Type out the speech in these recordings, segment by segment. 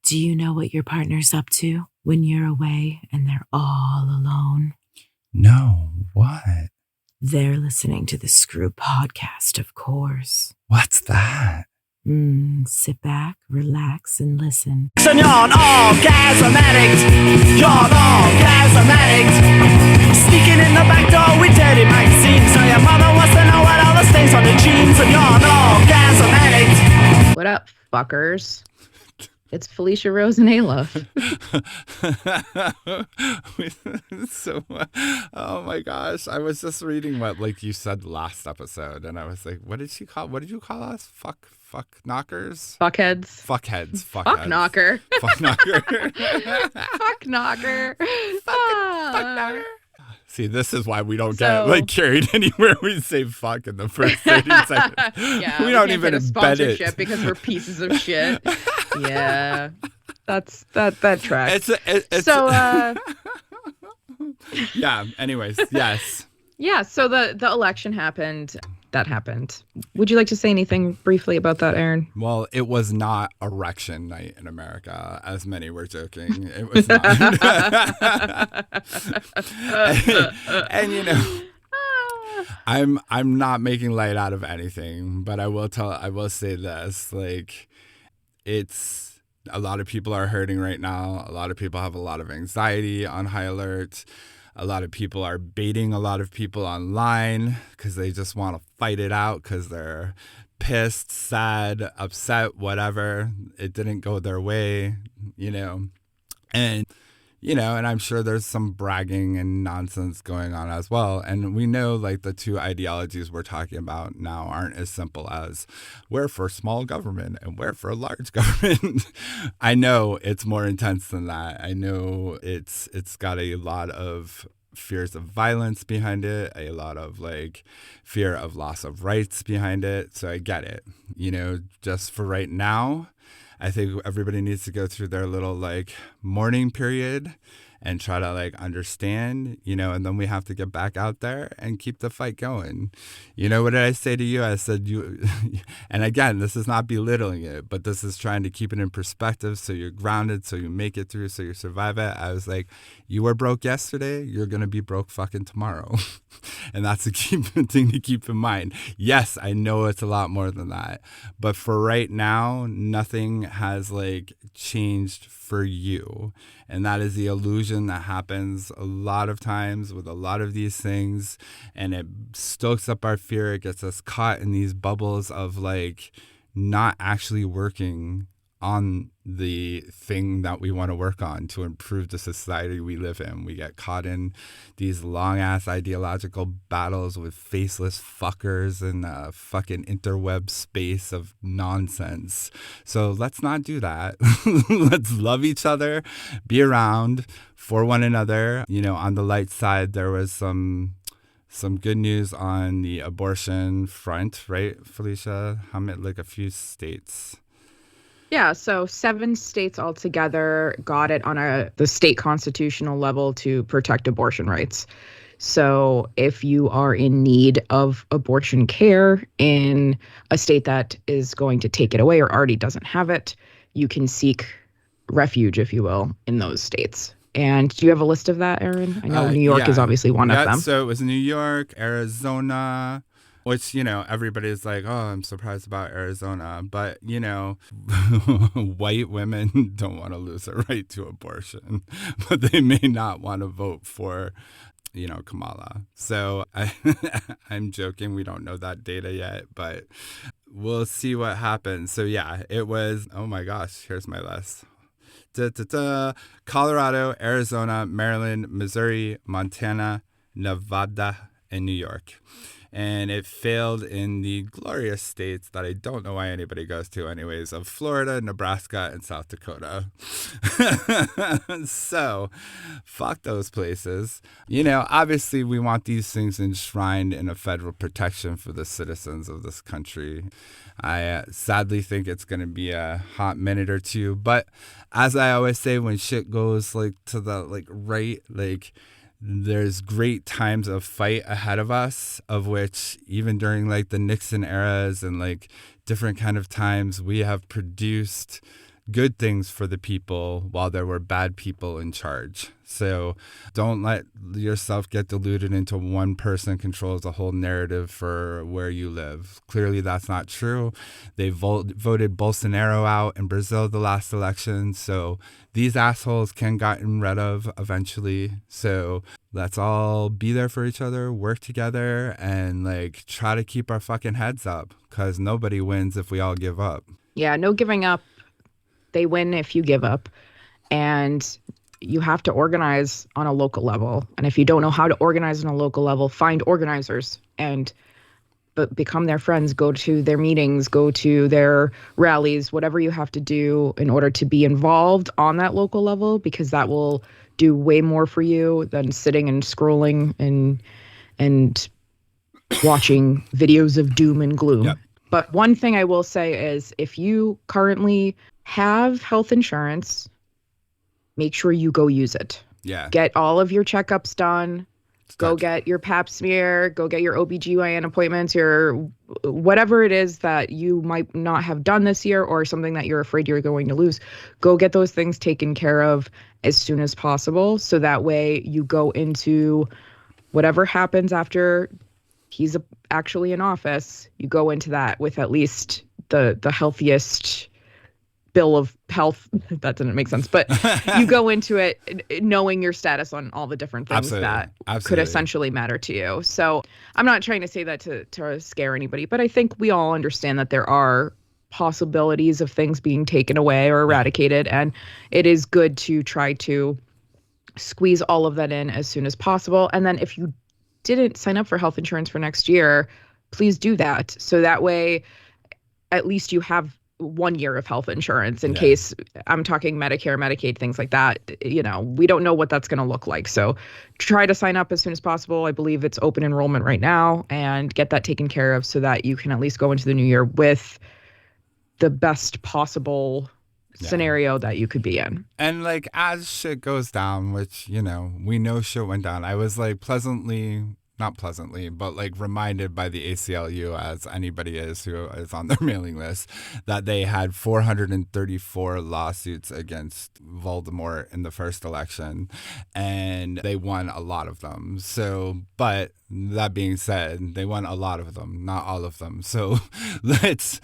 Do you know what your partner's up to when you're away and they're all alone? No, what? They're listening to the Screw podcast, of course. What's that? Sit back, relax, and listen. And you're an orgasm addict. You're an orgasm addict. Sneaking in the back door with dirty magazines. So your mother wants to know what all the stains on the jeans. And you're an orgasm addict. What up, fuckers? It's Felicia Rose and Ayla. So, oh my gosh. I was just reading what you said last episode, and I was like, what did you call us? Fuck knockers? Fuckheads. Fuckheads. Fuck knocker. Fuck knocker. Fuck knocker. Fuck knocker. See, this is why we don't get carried anywhere. We say fuck in the first 30 seconds. Yeah, we don't even get a embed it because we're pieces of shit. Yeah, that tracks. Yeah. Anyways, yes. Yeah. So the election happened. That happened. Would you like to say anything briefly about that, Aaron? Well, it was not erection night in America, as many were joking. It was not. and you know, I'm not making light out of anything, but I will say this, it's a lot of people are hurting right now. A lot of people have a lot of anxiety on high alert. A lot of people are baiting a lot of people online because they just want to fight it out because they're pissed, sad, upset, whatever. It didn't go their way, and I'm sure there's some bragging and nonsense going on as well. And we know the two ideologies we're talking about now aren't as simple as we're for small government and we're for large government. I know it's more intense than that. I know it's got a lot of fears of violence behind it, a lot of fear of loss of rights behind it. So I get it, just for right now. I think everybody needs to go through their little mourning period and try to understand, and then we have to get back out there and keep the fight going. What did I say to you? I said, and again, this is not belittling it, but this is trying to keep it in perspective so you're grounded, so you make it through, so you survive it. I was like, you were broke yesterday, you're going to be broke fucking tomorrow. And that's a thing to keep in mind. Yes, I know it's a lot more than that. But for right now, nothing has changed for you. And that is the illusion that happens a lot of times with a lot of these things. And it stokes up our fear. It gets us caught in these bubbles of not actually working on the thing that we want to work on to improve the society we live in. We get caught in these long-ass ideological battles with faceless fuckers in a fucking interweb space of nonsense. So let's not do that. Let's love each other, be around for one another. On the light side, there was some good news on the abortion front, right, Felicia? How many, a few states? Yeah, so 7 states altogether got it on the state constitutional level to protect abortion rights. So if you are in need of abortion care in a state that is going to take it away or already doesn't have it, you can seek refuge, if you will, in those states. And do you have a list of that, Aaron? I know New York is obviously one of them. So it was New York, Arizona, which, everybody's like, oh, I'm surprised about Arizona. But, white women don't want to lose their right to abortion, but they may not want to vote for, Kamala. So I'm joking. We don't know that data yet, but we'll see what happens. So, yeah, it was, oh, my gosh, here's my list. Colorado, Arizona, Maryland, Missouri, Montana, Nevada, and New York. And it failed in the glorious states that I don't know why anybody goes to anyways, of Florida, Nebraska, and South Dakota. So, fuck those places. Obviously we want these things enshrined in a federal protection for the citizens of this country. I sadly think it's going to be a hot minute or two. But as I always say, when shit goes to the right, there's great times of fight ahead of us, of which even during the Nixon eras and different kind of times, we have produced good things for the people while there were bad people in charge. So don't let yourself get deluded into one person controls the whole narrative for where you live. Clearly, that's not true. They voted Bolsonaro out in Brazil the last election. So these assholes can gotten rid of eventually. So let's all be there for each other, work together, and like try to keep our fucking heads up, because nobody wins if we all give up. Yeah, no giving up. They win if you give up. And you have to organize on a local level. And if you don't know how to organize on a local level, find organizers and become their friends, go to their meetings, go to their rallies, whatever you have to do in order to be involved on that local level, because that will do way more for you than sitting and scrolling and watching videos of doom and gloom. Yep. But one thing I will say is, if you currently have health insurance, make sure you go use it. Yeah. Get all of your checkups done. Go get your pap smear, go get your OBGYN appointments, your whatever it is that you might not have done this year or something that you're afraid you're going to lose. Go get those things taken care of as soon as possible. So that way you go into whatever happens after he's actually in office, you go into that with at least the healthiest bill of health. That didn't make sense, but you go into it knowing your status on all the different things that could essentially matter to you. So I'm not trying to say that to scare anybody, but I think we all understand that there are possibilities of things being taken away or eradicated, and it is good to try to squeeze all of that in as soon as possible. And then if you didn't sign up for health insurance for next year, please do that. So that way, at least you have 1 year of health insurance in case. I'm talking Medicare, Medicaid, things like that. You know, we don't know what that's going to look like. So try to sign up as soon as possible. I believe it's open enrollment right now, and get that taken care of so that you can at least go into the new year with the best possible scenario that you could be in. And like, as shit goes down, which, you know, we know shit went down, I was like not pleasantly, but like reminded by the ACLU, as anybody is who is on their mailing list, that they had 434 lawsuits against Voldemort in the first election, and they won a lot of them. So, but that being said, they won a lot of them, not all of them. So let's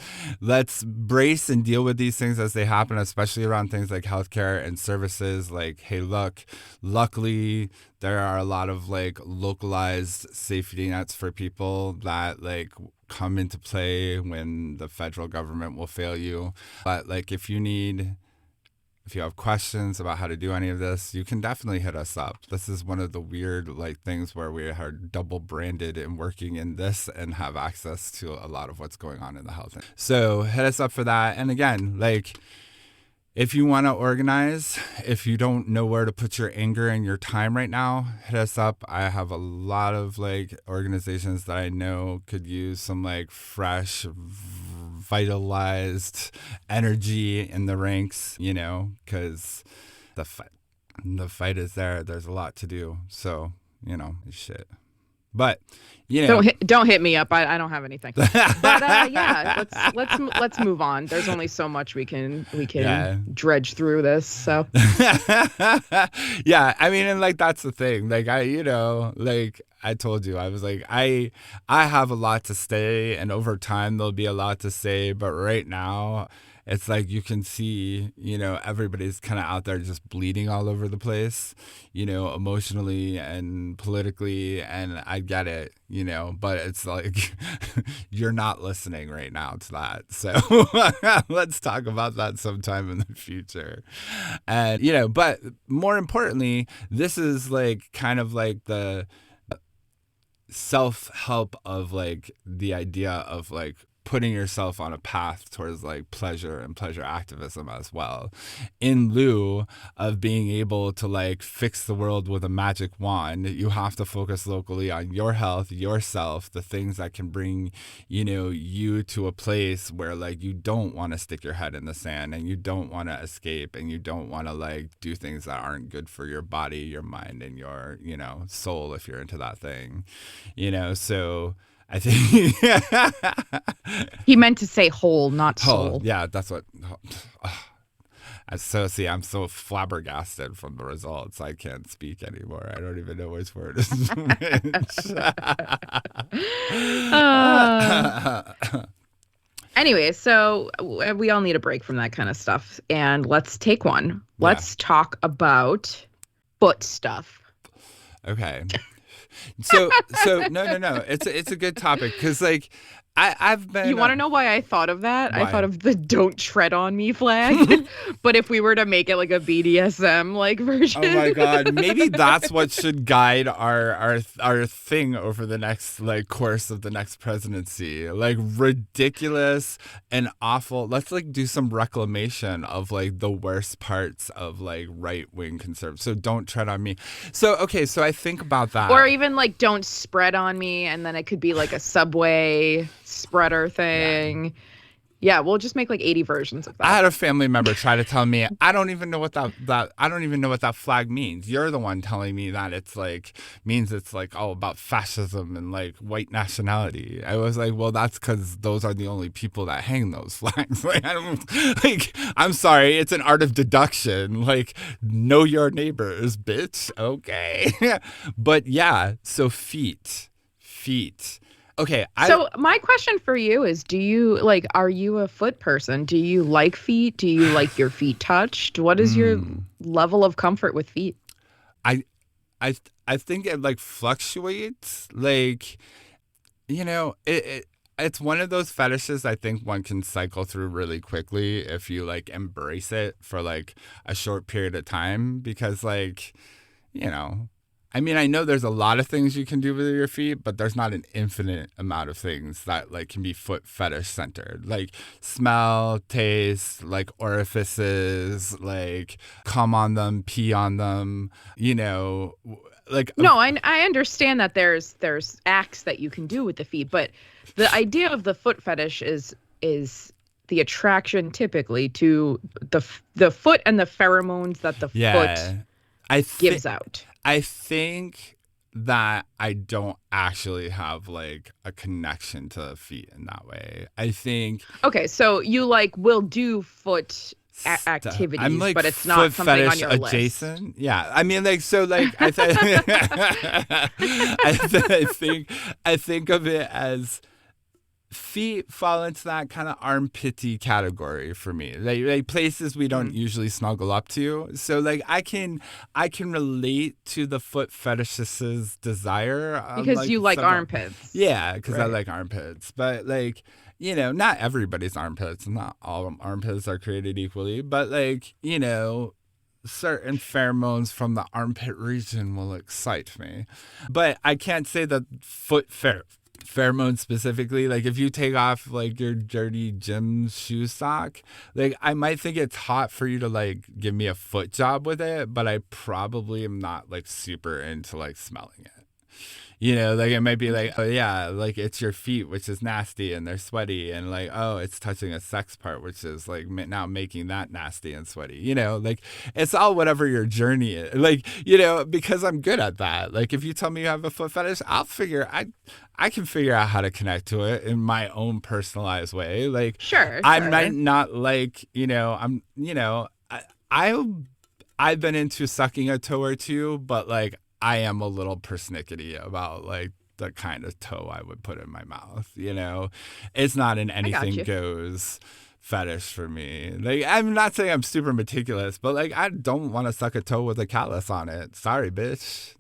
brace and deal with these things as they happen, especially around things like healthcare and services. Like, hey, look, luckily there are a lot of like localized safety nets for people that like come into play when the federal government will fail you. But like, if you have questions about how to do any of this, you can definitely hit us up. This is one of the weird like things where we are double branded and working in this and have access to a lot of what's going on in the health. So hit us up for that. And again, like, if you want to organize, if you don't know where to put your anger and your time right now, hit us up. I have a lot of like organizations that I know could use some like fresh, vitalized energy in the ranks, you know, because the fight is there. There's a lot to do. So, you know, shit. But, you know, don't hit me up. I don't have anything. But yeah, let's move on. There's only so much we can dredge through this. So yeah, I mean, and like that's the thing. Like I told you, I was like, I have a lot to say, and over time there'll be a lot to say. But right now, it's like you can see, you know, everybody's kind of out there just bleeding all over the place, you know, emotionally and politically. And I get it, you know, but it's like you're not listening right now to that. So let's talk about that sometime in the future. And, you know, but more importantly, this is like kind of like the self-help of like the idea of like putting yourself on a path towards like pleasure and pleasure activism as well, in lieu of being able to like fix the world with a magic wand. You have to focus locally on your health, yourself, the things that can bring, you know, you to a place where like you don't want to stick your head in the sand, and you don't want to escape, and you don't want to like do things that aren't good for your body, your mind, and your, you know, soul, if you're into that thing, you know. So I think he meant to say whole, not soul. Yeah, that's what. See, I'm so flabbergasted from the results. I can't speak anymore. I don't even know which word is which. Anyway, so we all need a break from that kind of stuff, and let's take one. Let's talk about foot stuff. Okay. So no. It's a good topic because like I've been. You want to know why I thought of that? Why? I thought of the "Don't Tread on Me" flag, but if we were to make it like a BDSM like version. Oh my God! Maybe that's what should guide our thing over the next like course of the next presidency. Like ridiculous and awful. Let's like do some reclamation of like the worst parts of like right wing conservatives. So don't tread on me. So okay, so I think about that. Or even like "Don't spread on me," and then it could be like a Subway spreader thing. Yeah, we'll just make like 80 versions of that. I had a family member try to tell me I don't even know what that flag means. You're the one telling me that it's like means it's like all about fascism and like white nationality. I was like, well, that's because those are the only people that hang those flags. Like, I'm sorry, it's an art of deduction. Like, know your neighbors, bitch. Okay, but yeah. So feet. Okay. So my question for you is, are you a foot person? Do you like feet? Do you like your feet touched? What is your level of comfort with feet? I think it like fluctuates. Like, you know, it's one of those fetishes I think one can cycle through really quickly if you like embrace it for like a short period of time, because like, you know, I mean, I know there's a lot of things you can do with your feet, but there's not an infinite amount of things that like can be foot fetish centered, like smell, taste, like orifices, like come on them, pee on them, you know, like. No, I understand that there's acts that you can do with the feet, but the idea of the foot fetish is the attraction typically to the foot and the pheromones that the foot gives out. I think that I don't actually have like a connection to feet in that way. I think. Okay, so you like will do foot activities, I'm like but it's foot not something fetish on your adjacent. list. Yeah, I mean, like, so, like, I think of it as feet fall into that kind of armpity category for me. Like places we don't usually snuggle up to. So like I can relate to the foot fetishist's desire because you like armpits. Yeah, because I Right. like armpits. But like, you know, not everybody's armpits. Not all armpits are created equally. But like, you know, certain pheromones from the armpit region will excite me. But I can't say that foot pheromones specifically. Like if you take off like your dirty gym shoe sock, like I might think it's hot for you to like give me a foot job with it, but I probably am not like super into like smelling it. You know, like it might be like, oh yeah, like it's your feet, which is nasty and they're sweaty, and like, oh, it's touching a sex part, which is like now making that nasty and sweaty. You know, like it's all whatever your journey is. Like, you know, because I'm good at that. Like if you tell me you have a foot fetish, I can figure out how to connect to it in my own personalized way. Like, Sure. I might not like, you know, I've been into sucking a toe or two, but like I am a little persnickety about like the kind of toe I would put in my mouth. You know, it's not an anything goes fetish for me. Like I'm not saying I'm super meticulous, but like I don't want to suck a toe with a callus on it. Sorry, bitch.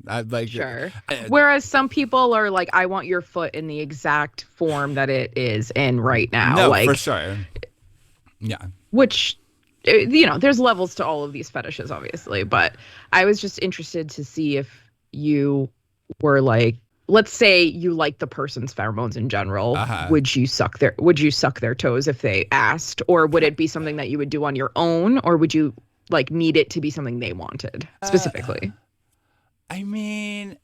Sure. Whereas some people are like, I want your foot in the exact form that it is in right now. No, like, for sure. Yeah. Which, you know, there's levels to all of these fetishes, obviously. But I was just interested to see if you were like, let's say you like the person's pheromones in general. Would you suck their toes if they asked, or would it be something that you would do on your own, or would you like need it to be something they wanted specifically? I mean,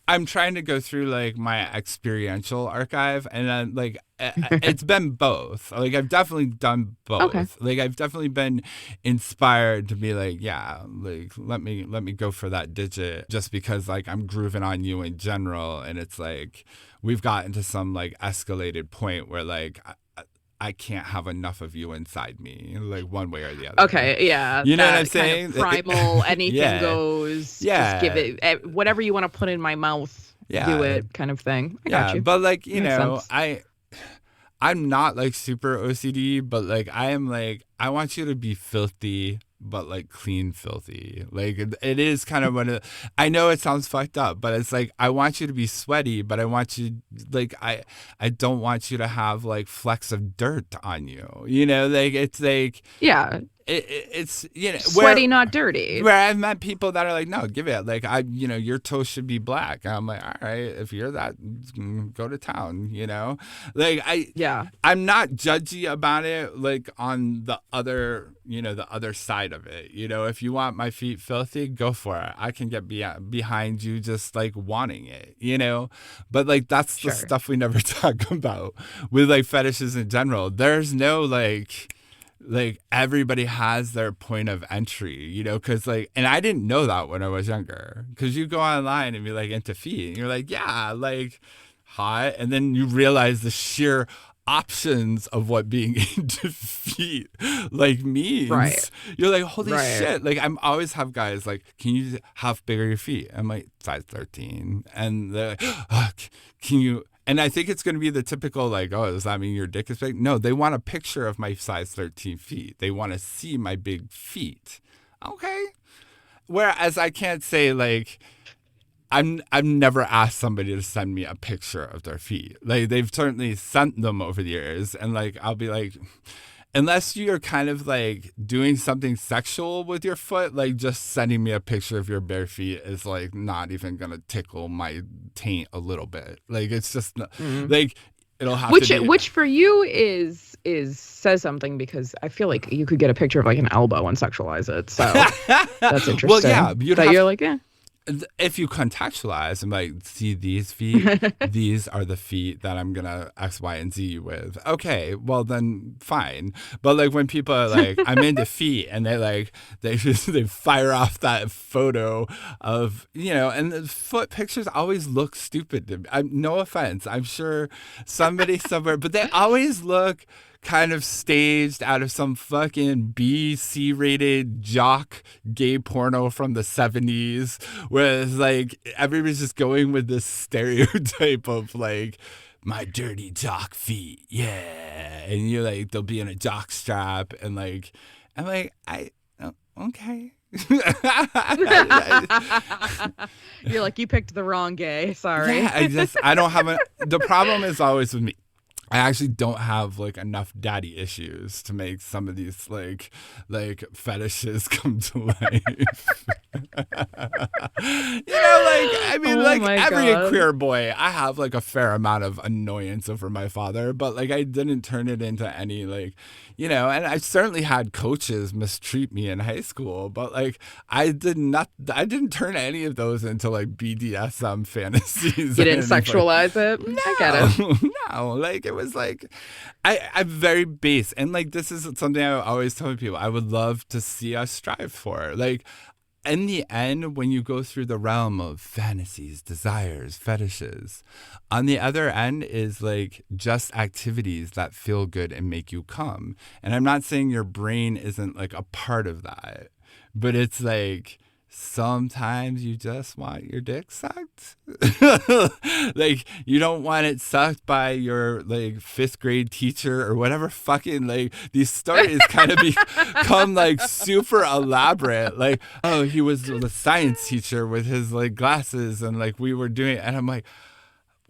I'm trying to go through like my experiential archive, and then like it's been both. Like I've definitely done both. Okay. Like I've definitely been inspired to be like, yeah, like let me go for that digit, just because like I'm grooving on you in general, and it's like we've gotten to some like escalated point where like I can't have enough of you inside me, like one way or the other. Okay, yeah. You know what I'm that kind saying? of primal, anything Yeah. goes. Yeah. Just give it whatever you want to put in my mouth. Yeah. Do it, kind of thing. I got you. But like, you Makes know, sense. I'm not like super OCD, but like I am like, I want you to be filthy, but like clean filthy. Like it is kind of one of I know it sounds fucked up, but it's like I want you to be sweaty, but I want you like I don't want you to have like flecks of dirt on you. You know, like it's like Yeah, it's you know sweaty, not dirty. where I've met people that are like, no, give it. Like you know, your toast should be black. And I'm like, all right, if you're that, go to town. You know, like Yeah. I'm not judgy about it. Like on the other, you know, the other side of it. You know, if you want my feet filthy, go for it. I can get behind you, just like wanting it. You know, but like that's Sure. the stuff we never talk about with like fetishes in general. There's no like everybody has their point of entry, you know, because like, and I didn't know that when I was younger, because you go online and be like into feet and you're like, yeah, like hot, and then you realize the sheer options of what being into feet like means. Right. You're like, holy Right. shit. Like I'm always have guys like, can you have bigger your feet? I'm like, size 13. And they're like, oh, can you? And I think it's going to be the typical like, oh, does that mean your dick is big? No, they want a picture of my size 13 feet. They want to see my big feet. Okay. Whereas I can't say like, I've never asked somebody to send me a picture of their feet. Like they've certainly sent them over the years, and like I'll be like, unless you're kind of like doing something sexual with your foot, like just sending me a picture of your bare feet is like not even gonna tickle my taint a little bit. Like it's just not, like it'll have to be. Which for you is says something, because I feel like you could get a picture of like an elbow and sexualize it. So that's interesting. Well, yeah, you'd that have- you're like, yeah. If you contextualize and like, see these feet, these are the feet that I'm gonna X, Y, and Z you with. Okay, well then fine. But like when people are like, I'm into feet, and they fire off that photo of, you know, and the foot pictures always look stupid to me. No offense, I'm sure somebody somewhere, but they always look kind of staged out of some fucking B-C rated jock gay porno from the 70s, whereas like everybody's just going with this stereotype of like my dirty jock feet, yeah, and you're like, they'll be in a jock strap, and like I'm like, okay. You're like, you picked the wrong gay. Sorry. Yeah, I don't have the problem is always with me. I actually don't have like enough daddy issues to make some of these like fetishes come to life. You know, like I mean, Oh like my every God. queer boy, I have like a fair amount of annoyance over my father, but like I didn't turn it into any like, you know, and I certainly had coaches mistreat me in high school, but like I didn't turn any of those into like BDSM fantasies. You didn't sexualize it. I get it. No, like it was like I'm very base, and like this is something I always tell people I would love to see us strive for. Like in the end, when you go through the realm of fantasies, desires, fetishes, on the other end is like just activities that feel good and make you come. And I'm not saying your brain isn't like a part of that, but it's like sometimes you just want your dick sucked. Like you don't want it sucked by your like 5th grade teacher or whatever. Fucking like these stories kind of become like super elaborate. Like, oh, he was the science teacher with his like glasses, and like we were doing, and I'm like,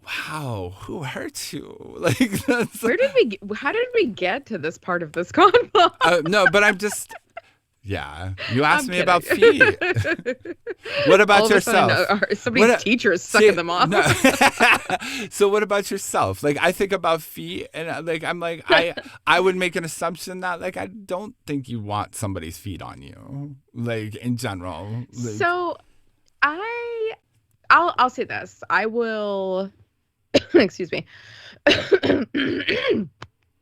wow, who hurt you? Like that's How did we get to this part of this convo? no, but I'm just. Yeah, you asked I'm me about kidding. feet. What about All of a yourself? sudden, somebody's What- teacher is sucking them off. No. So what about yourself? Like I think about feet, and like I'm like I would make an assumption that like I don't think you want somebody's feet on you, like in general. Like, So I'll say this. I will excuse me.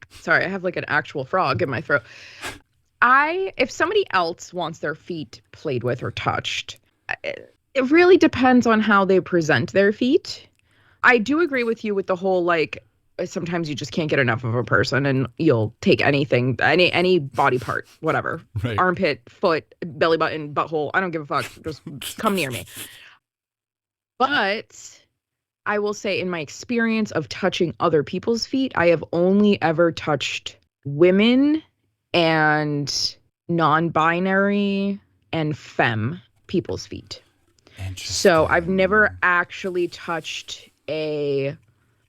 Sorry, I have like an actual frog in my throat. If somebody else wants their feet played with or touched, it really depends on how they present their feet. I do agree with you with the whole like sometimes you just can't get enough of a person and you'll take anything, any body part, whatever. Right. Armpit, foot, belly button, butthole. I don't give a fuck. Just come near me. But I will say, in my experience of touching other people's feet, I have only ever touched women and non-binary and femme people's feet. So I've never actually touched a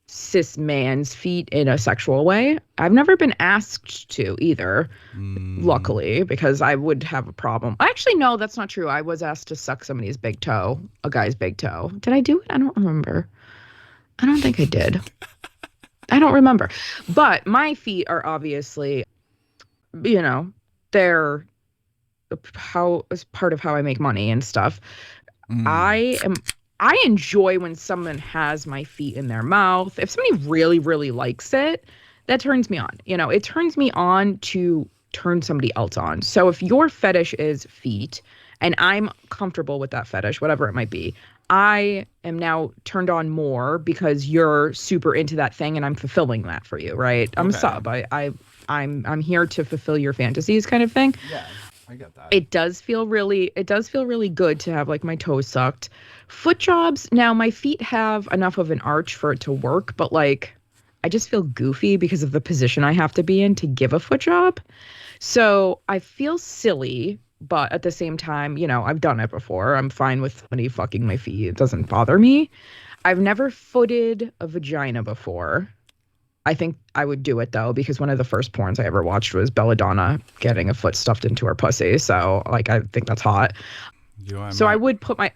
cis man's feet in a sexual way. I've never been asked to either, luckily, because I would have a problem. Actually, no, that's not true. I was asked to suck somebody's big toe, a guy's big toe. Did I do it? I don't remember. I don't think I did. I don't remember. But my feet are obviously, you know, they're as part of how I make money and stuff. I enjoy when someone has my feet in their mouth. If somebody really, really likes it, that turns me on. You know, it turns me on to turn somebody else on. So if your fetish is feet and I'm comfortable with that fetish, whatever it might be, I am now turned on more because you're super into that thing and I'm fulfilling that for you, right? I'm a sub. I'm here to fulfill your fantasies kind of thing. Yeah. I get that. It does feel really good to have like my toes sucked. Foot jobs, now my feet have enough of an arch for it to work, but like I just feel goofy because of the position I have to be in to give a foot job. So I feel silly, but at the same time, you know, I've done it before. I'm fine with somebody fucking my feet. It doesn't bother me. I've never footed a vagina before. I think I would do it though, because one of the first porns I ever watched was Belladonna getting a foot stuffed into her pussy. So like, I think that's hot. I would put my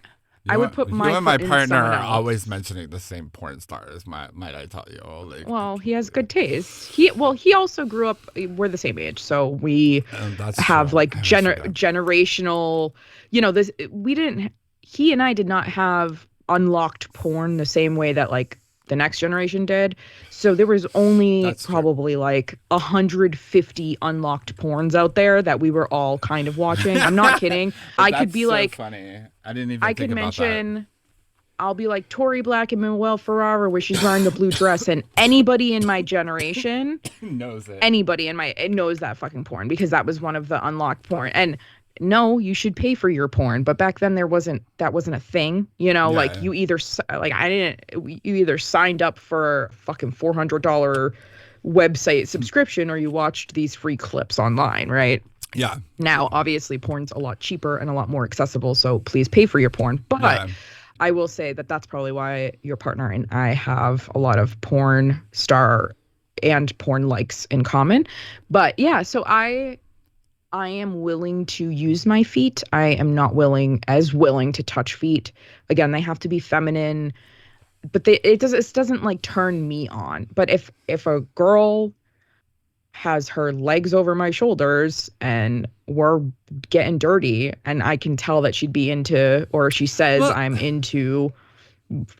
you and my foot in partner someone are else. always mentioning the same porn stars. Might I tell you? Like, Well, he has good taste. He also grew up. We're the same age, so we have true. like I always forget. generational. You know, this we didn't. He and I did not have unlocked porn the same way that like the next generation did. So there was only That's true. probably like 150 unlocked porns out there that we were all kind of watching. I'm not kidding. I could be That's so like, funny. I didn't even I think could about mention, I'll be like Tori Black and Manuel Ferrara where she's wearing the blue dress, and anybody in my generation, that. Knows it. anybody in my, it knows that fucking porn because that was one of the unlocked porn. And no, you should pay for your porn, but back then that wasn't a thing, you know. Yeah. Like you either you either signed up for a fucking $400 website subscription or you watched these free clips online, right? Yeah. Now obviously porn's a lot cheaper and a lot more accessible, so please pay for your porn. But Yeah. I will say that that's probably why your partner and I have a lot of porn star and porn likes in common. But yeah, so I am willing to use my feet. I am not willing to touch feet. Again, they have to be feminine, but it doesn't like turn me on. But if a girl has her legs over my shoulders and we're getting dirty and I can tell that she'd be into, or she says I'm into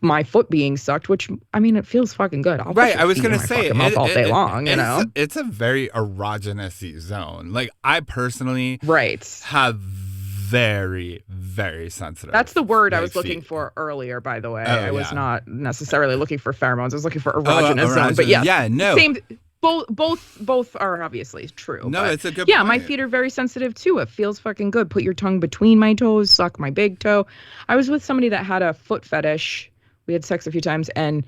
my foot being sucked, which I mean, it feels fucking good. I'll Right, put I was your feet in gonna my say fucking mouth all day long, you know? It's a very erogenous zone. Like I personally Right. have very, very sensitive. That's the word I big was looking feet. for earlier, by the way. Oh, I was yeah. not necessarily looking for pheromones. I was looking for erogenous zone. But erogenous. yeah, Yeah, no. same. Both are obviously true. No, but it's a good yeah, point. my feet are very sensitive too. It feels fucking good. Put your tongue between my toes, suck my big toe. I was with somebody that had a foot fetish. We had sex a few times, and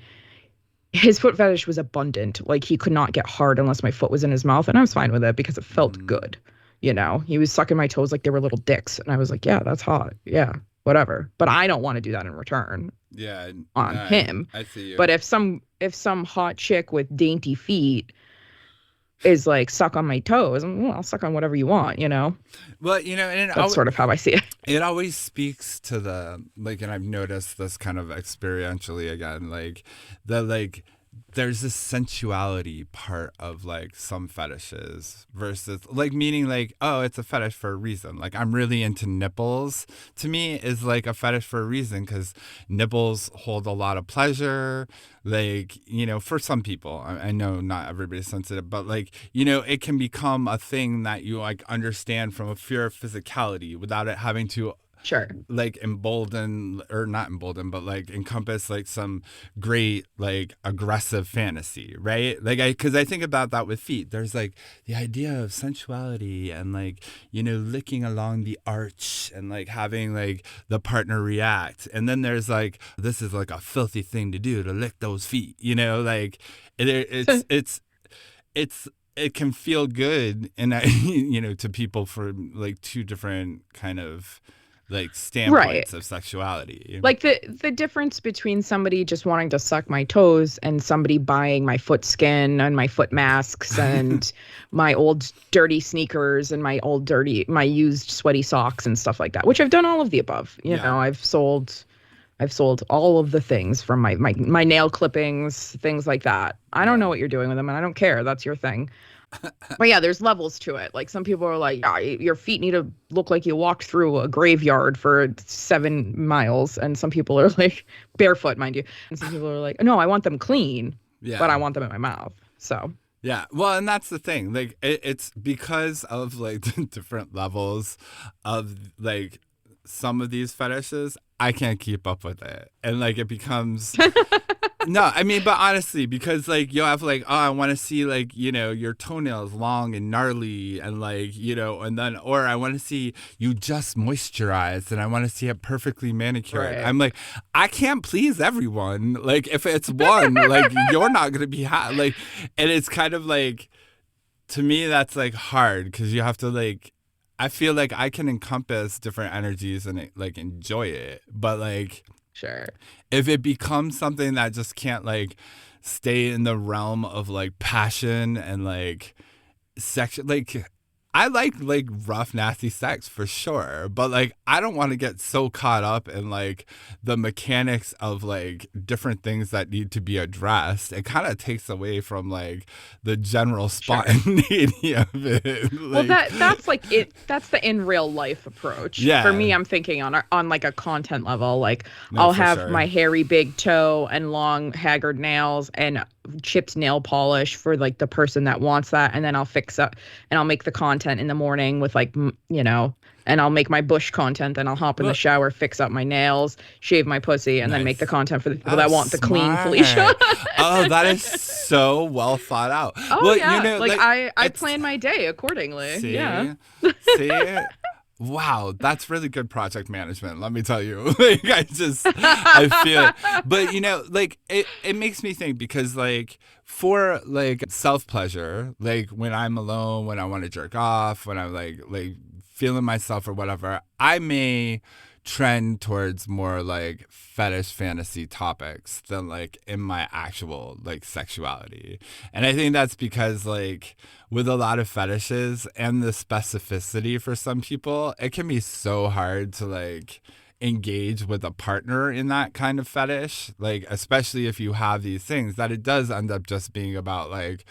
his foot fetish was abundant. Like he could not get hard unless my foot was in his mouth, and I was fine with it because it felt good. You know, he was sucking my toes like they were little dicks, and I was like, yeah, that's hot. Yeah, whatever. But I don't want to do that in return Yeah, on no, him. I see you. But if some hot chick with dainty feet is like suck on my toes, well, I'll suck on whatever you want, you know. well, you know, and That's sort of how I see it. it always speaks to the like, and I've noticed this kind of experientially again, like the like there's this sensuality part of like some fetishes versus like meaning like, oh, it's a fetish for a reason. Like I'm really into nipples. To me is like a fetish for a reason because nipples hold a lot of pleasure. Like, you know, for some people, I know not everybody's sensitive, but like, you know, it can become a thing that you like understand from a fear of physicality without it having to Sure. like embolden, or not embolden, but like encompass like some great like aggressive fantasy, right? Like because I think about that with feet. There's like the idea of sensuality and like, you know, licking along the arch and like having like the partner react. And then there's like, this is like a filthy thing to do, to lick those feet, you know, like it can feel good, and you know, to people for like two different kind of like standpoints of sexuality. Like the difference between somebody just wanting to suck my toes and somebody buying my foot skin and my foot masks and my old dirty sneakers and my used sweaty socks and stuff like that, which I've done all of the above. You know, I've sold all of the things, from my nail clippings, things like that. I don't know what you're doing with them, and I don't care. That's your thing. But yeah, there's levels to it. Like some people are like, your feet need to look like you walked through a graveyard for 7 miles. And some people are like, barefoot, mind you. And some people are like, no, I want them clean, but I want them in my mouth. So. Yeah, well, and that's the thing. Like, it's because of like the different levels of like some of these fetishes, I can't keep up with it. And like it becomes no, I mean, but honestly, because like you'll have like, oh, I want to see like, you know, your toenails long and gnarly and like, you know, and then, or I want to see you just moisturized and I want to see it perfectly manicured. Right. I'm like, I can't please everyone. Like if it's one, like you're not going to be like, and it's kind of like, to me, that's like hard because you have to like, I feel like I can encompass different energies and like enjoy it, but like, sure, if it becomes something that just can't like stay in the realm of like passion and like sex, like I like rough, nasty sex for sure, but like I don't want to get so caught up in like the mechanics of like different things that need to be addressed. It kind of takes away from like the general spontaneity of it. Like, well, that's like it. That's the in real life approach. Yeah. For me, I'm thinking on like a content level. Like I'll have my hairy big toe and long haggard nails and chipped nail polish for like the person that wants that, and then I'll fix up and I'll make the content in the morning with like, you know, and I'll make my bush content and I'll hop in the shower, fix up my nails, shave my pussy, and then make the content for the people that want the clean Felicia. Oh, that is so well thought out. Oh, well, yeah. You know, like I plan my day accordingly. See? Yeah. See? Wow, that's really good project management, let me tell you. Like, I feel it. But, you know, like, it makes me think because, like, for, like, self-pleasure, like, when I'm alone, when I want to jerk off, when I'm, like feeling myself or whatever, I may trend towards more, like, fetish fantasy topics than, like, in my actual, like, sexuality. And I think that's because, like, with a lot of fetishes and the specificity for some people, it can be so hard to like engage with a partner in that kind of fetish, like especially if you have these things, that it does end up just being about like,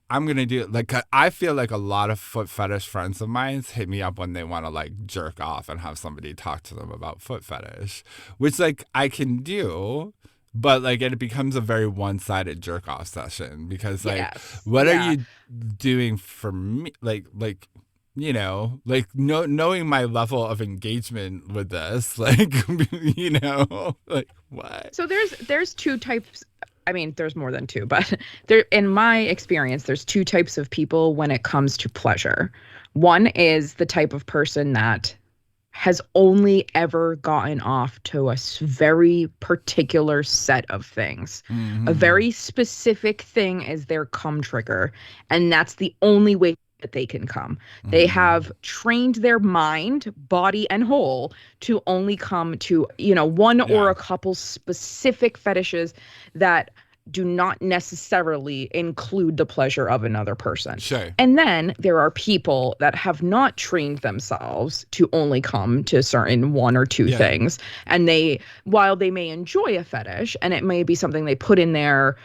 I'm going to do it. Like, I feel like a lot of foot fetish friends of mine hit me up when they want to like jerk off and have somebody talk to them about foot fetish, which like I can do. But like it becomes a very one-sided jerk off session because like what are you doing for me? Like you know, like knowing my level of engagement with this, like you know, like what? So there's two types. I mean, there's more than two, but there, in my experience, there's two types of people when it comes to pleasure. One is the type of person that has only ever gotten off to a very particular set of things. Mm-hmm. A very specific thing is their cum trigger, and that's the only way that they can come. Mm-hmm. They have trained their mind, body, and whole to only come to, you know, one or a couple specific fetishes that do not necessarily include the pleasure of another person. Sure. And then there are people that have not trained themselves to only come to certain one or two things. And while they may enjoy a fetish and it may be something they put in their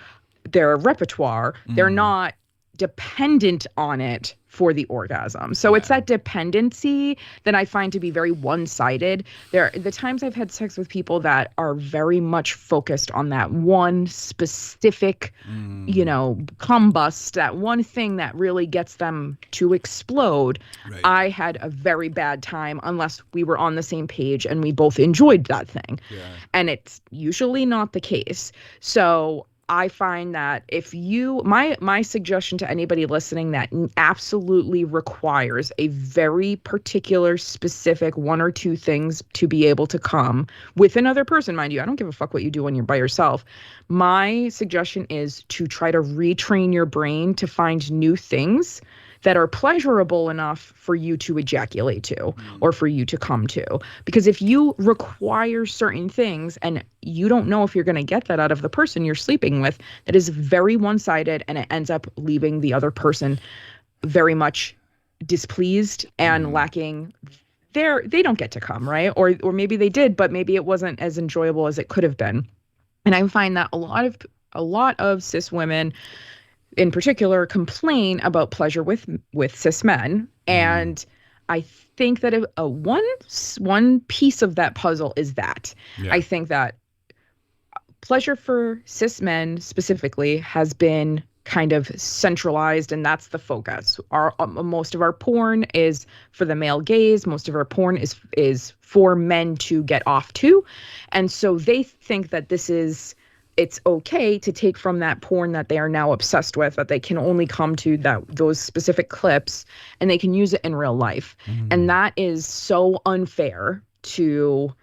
repertoire, they're not dependent on it for the orgasm. So it's that dependency that I find to be very one-sided. The times I've had sex with people that are very much focused on that one specific, combust, that one thing that really gets them to explode. Right. I had a very bad time unless we were on the same page and we both enjoyed that thing. Yeah. And it's usually not the case. So I find that if my suggestion to anybody listening that absolutely requires a very particular, specific one or two things to be able to come with another person, mind you, I don't give a fuck what you do when you're by yourself. My suggestion is to try to retrain your brain to find new things that are pleasurable enough for you to ejaculate to or for you to come to. Because if you require certain things and you don't know if you're going to get that out of the person you're sleeping with, that is very one-sided, and it ends up leaving the other person very much displeased and lacking. They don't get to come, right? Or maybe they did, but maybe it wasn't as enjoyable as it could have been. And I find that a lot of cis women in particular complain about pleasure with cis men. And I think that one piece of that puzzle is that. Yeah. I think that pleasure for cis men specifically has been kind of centralized, and that's the focus. Most of our porn is for the male gaze. Most of our porn is for men to get off to. And so they think that it's okay to take from that porn that they are now obsessed with, that they can only come to those specific clips, and they can use it in real life. And that is so unfair to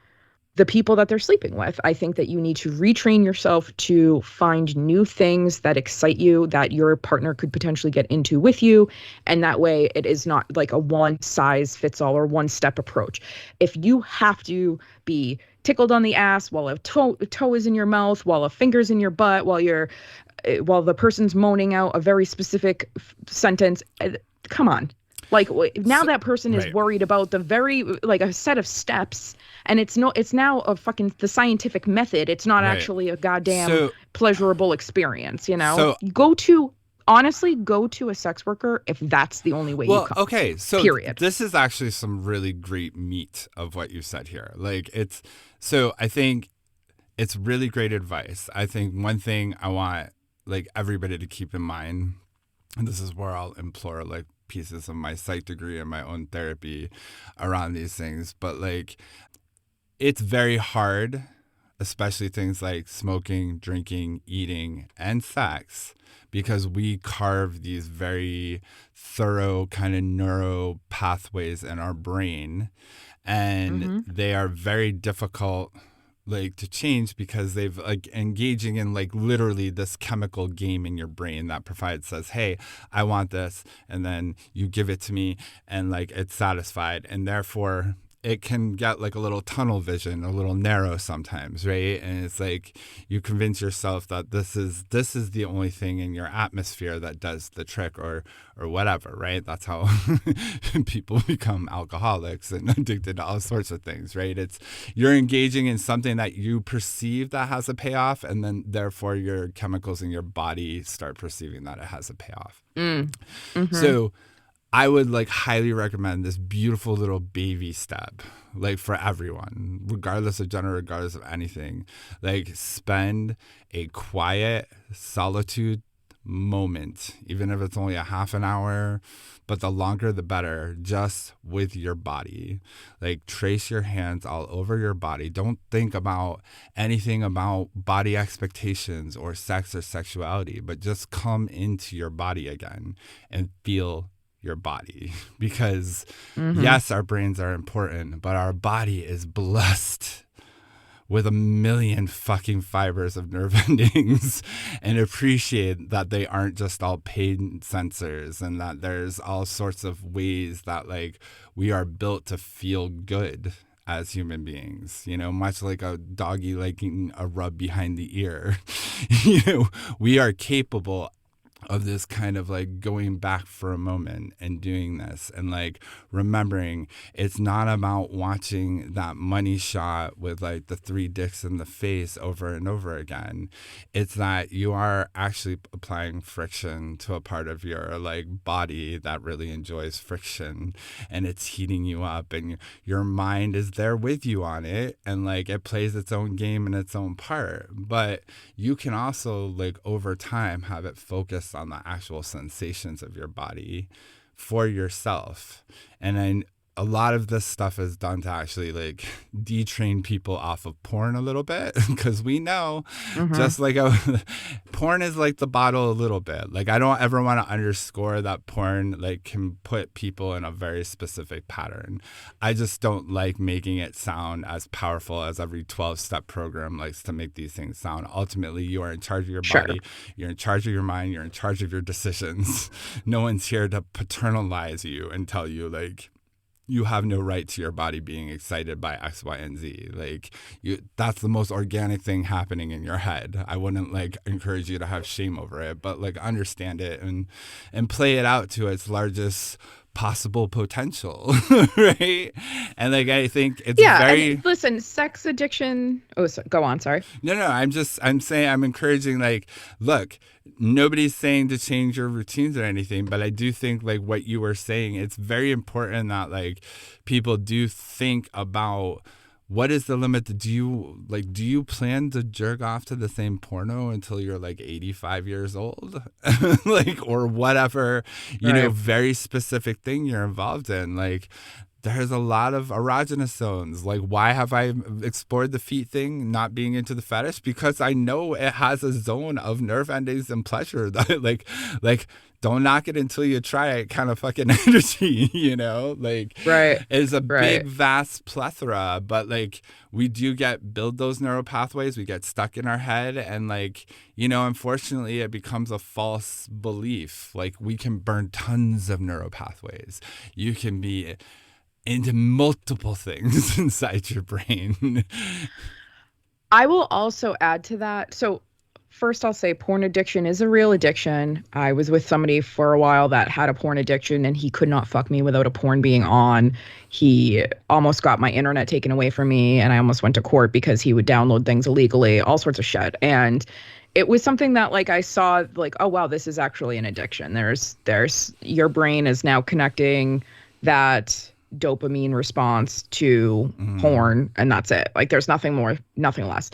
the people that they're sleeping with. I think that you need to retrain yourself to find new things that excite you, that your partner could potentially get into with you. And that way it is not like a one size fits all or one step approach. If you have to be tickled on the ass while a toe is in your mouth, while a finger's in your butt, while the person's moaning out a very specific sentence, come on. Like now that person is worried about a set of steps, and it's now a fucking the scientific method. It's not actually a goddamn pleasurable experience, So go to a sex worker if that's the only way you come. Okay, so period. This is actually some really great meat of what you said here. I think it's really great advice. I think one thing I want everybody to keep in mind, and this is where I'll implore pieces of my psych degree and my own therapy around these things, but it's very hard, especially things like smoking, drinking, eating, and sex, because we carve these very thorough kind of neuro pathways in our brain, and they are very difficult to change because they've engaging in literally this chemical game in your brain that says, hey, I want this, and then you give it to me, and it's satisfied, and therefore it can get a little tunnel vision, a little narrow sometimes, right? And it's you convince yourself that this is the only thing in your atmosphere that does the trick, or whatever, right? That's how people become alcoholics and addicted to all sorts of things, right? You're engaging in something that you perceive that has a payoff, and then therefore your chemicals in your body start perceiving that it has a payoff. So I would highly recommend this beautiful little baby step, for everyone, regardless of gender, regardless of anything. Spend a quiet solitude moment, even if it's only a half an hour, but the longer the better, just with your body. Trace your hands all over your body. Don't think about anything about body expectations or sex or sexuality, but just come into your body again and feel your body, because yes, our brains are important, but our body is blessed with a million fucking fibers of nerve endings, and appreciate that they aren't just all pain sensors, and that there's all sorts of ways that we are built to feel good as human beings, much like a doggy liking a rub behind the ear. We are capable of this kind of like going back for a moment and doing this and like remembering it's not about watching that money shot with like the 3 dicks in the face over and over again. It's that you are actually applying friction to a part of your like body that really enjoys friction, and it's heating you up, and your mind is there with you on it, and like it plays its own game in its own part. But you can also like over time have it focused on the actual sensations of your body for yourself. And then a lot of this stuff is done to actually like detrain people off of porn a little bit, because we know just like porn is like the bottle a little bit. Like I don't ever want to underscore that porn like can put people in a very specific pattern. I just don't like making it sound as powerful as every 12-step program likes to make these things sound. Ultimately, you are in charge of your body, you're in charge of your mind, you're in charge of your decisions. No one's here to paternalize you and tell you like you have no right to your body being excited by X, Y, and Z. Like that's the most organic thing happening in your head. I wouldn't like encourage you to have shame over it, but like understand it and play it out to its largest possible potential, right? And like I think it's very listen, sex addiction. Oh, so, go on. Sorry. No, I'm saying I'm encouraging like, look, nobody's saying to change your routines or anything, but I do think like what you were saying, it's very important that like people do think about what is the limit. Do you plan to jerk off to the same porno until you're like 85 years old? Like, or whatever, you know, very specific thing you're involved in. Like, there's a lot of erogenous zones. Like, why have I explored the feet thing, not being into the fetish? Because I know it has a zone of nerve endings and pleasure that like don't knock it until you try it kind of fucking energy, you know? Like, it's a big, vast plethora, but like we do build those neural pathways. We get stuck in our head, and like, you know, unfortunately it becomes a false belief. Like we can burn tons of neural pathways. You can be into multiple things inside your brain. I will also add to that. So first I'll say porn addiction is a real addiction. I was with somebody for a while that had a porn addiction, and he could not fuck me without a porn being on. He almost got my internet taken away from me, and I almost went to court because he would download things illegally, all sorts of shit. And it was something that like I saw like, oh wow, this is actually an addiction. There's your brain is now connecting that dopamine response to porn, and that's it. Like there's nothing more, nothing less.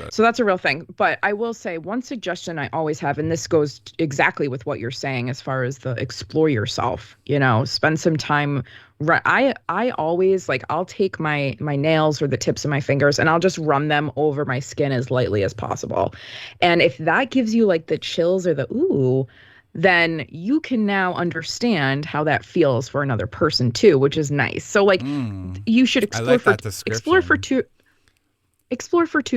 So that's a real thing. But I will say one suggestion I always have, and this goes exactly with what you're saying as far as the explore yourself, you know, spend some time. I always like, I'll take my nails or the tips of my fingers and I'll just run them over my skin as lightly as possible. And if that gives you like the chills or the ooh, then you can now understand how that feels for another person too, which is nice. So like you should explore for two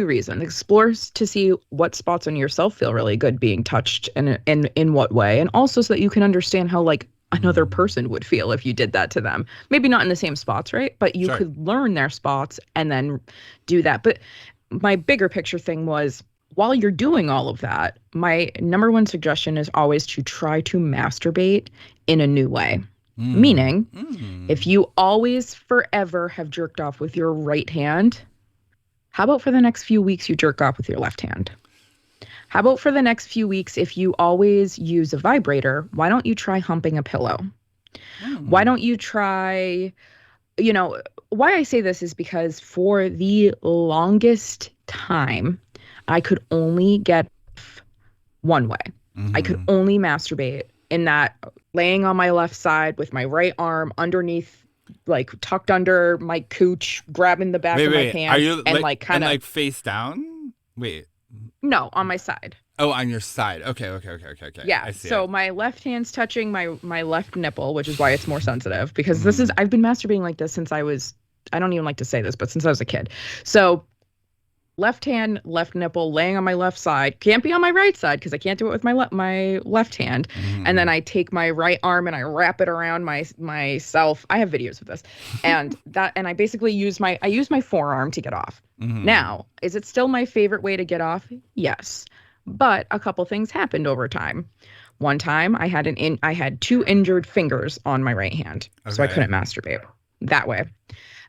reasons. Explore to see what spots on yourself feel really good being touched and in what way. And also so that you can understand how like another person would feel if you did that to them. Maybe not in the same spots, right? But you could learn their spots and then do that. But my bigger picture thing was, while you're doing all of that, my number one suggestion is always to try to masturbate in a new way. Meaning, if you always forever have jerked off with your right hand, how about for the next few weeks you jerk off with your left hand? How about for the next few weeks, if you always use a vibrator, why don't you try humping a pillow? Why don't you try, you know, why I say this is because for the longest time, I could only get one way. I could only masturbate in that laying on my left side with my right arm underneath, like tucked under my cooch, grabbing the back of my pants. Are you and like kind of like face down? Wait. No, on my side. Oh, on your side. Okay. Yeah. I see so my left hand's touching my left nipple, which is why it's more sensitive, because this is, I've been masturbating like this since I don't even like to say this, but since I was a kid. So left hand, left nipple, laying on my left side. Can't be on my right side because I can't do it with my left hand. And then I take my right arm and I wrap it around myself. I have videos of this, and I basically use my forearm to get off. Now, is it still my favorite way to get off? Yes, but a couple things happened over time. One time I had two injured fingers on my right hand, so I Okay. couldn't masturbate that way.